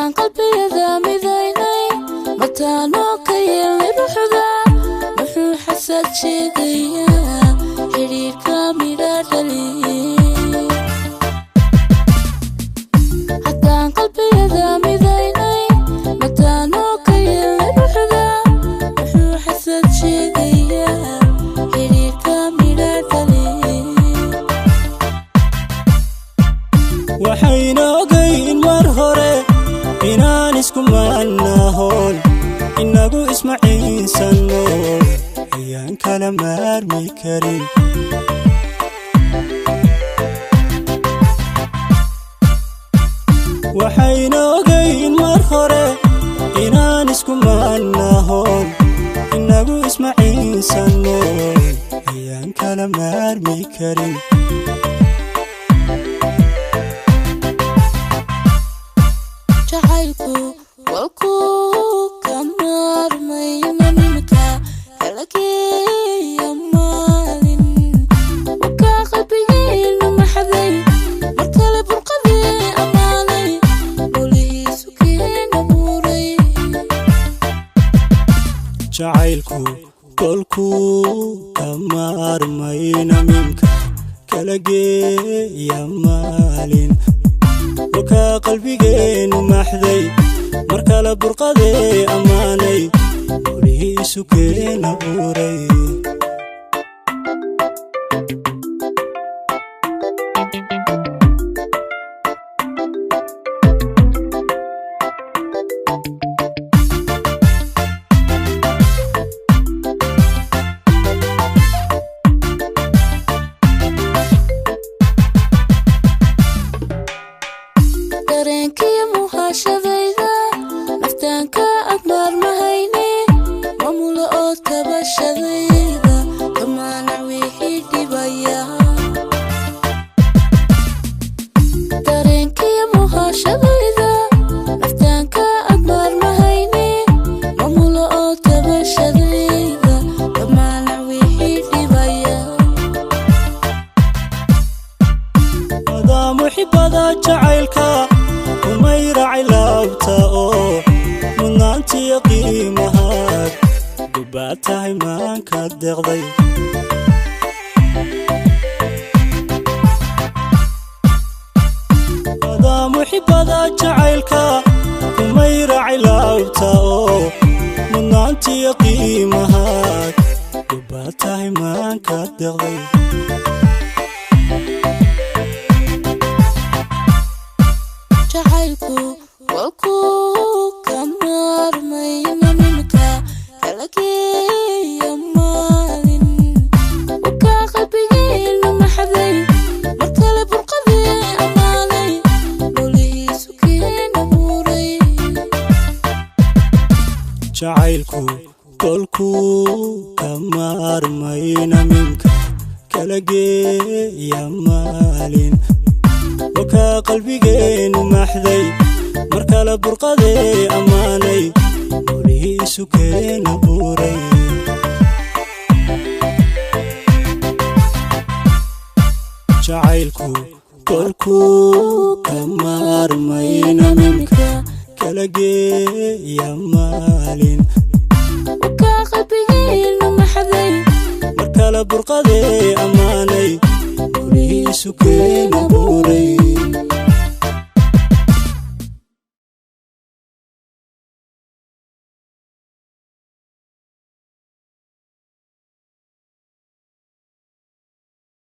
haddaan qalbiyada midaynay mataanoo ka yeelay ruuxda muxuu xasad sheegayaa xiriirka midha dhaliyay haddaan qalbiyada midaynay mataanoo ka yeelay ruuxda muxuu xasad sheegayaa xiriirka midha dhaliyay waxayna ogayn mar hore inaan isku maanahoon inagu ismaciinsano ayaan kala maarmi karin waxayna ogayn mar hore inaan isku maanahoon inagu ismaciinsano ayaan kala maarmi karin jacaylku walku kamarmayna nimka kalageeya maalin wakaa qalbigeenu maxday markale burqadee ammaanay bolihiisu keena buuray jacaylku kolku kamarmayna nimka kalageeya maalin wakaa qalbigeenu maxday markale burqadee ammaanay bolihiisu keena buuray dareenkiyo muhaashadayda naftaanka admaar mahayne maamula oo tabashadayda kamaanac wixii dhibaya dareenkiyo muhaashadayda naftaanka admaar mahayne maamula oo tabashadayda kamaanac wixii dhibaya madaa muxibada jacaylka kumay raacay laabta oo mudnaantiyo qiimahaad dubaad tahay maanka deeqday madaa muxibada jacaylka kumay raacay laabta oo mudnaantiyo qiimahaad dubaad tahay maanka deeqday jacaylku walku kamarmayna nimka kalageeya maalin wakaa qalbigeenu maxday markale burqadee ammaanay bolihiisu keena buuray jacaylku kolku kamarmayna nimka kalageeya maalin wakaa qalbigeenu maxday markale burqadee ammaanay bolihiisu keena buuray jacaylku kolku kamarmayna nimka kalageeya maalin wakaa qalbigeenu maxday markale burqadee ammaanay bolihiisu keena buuray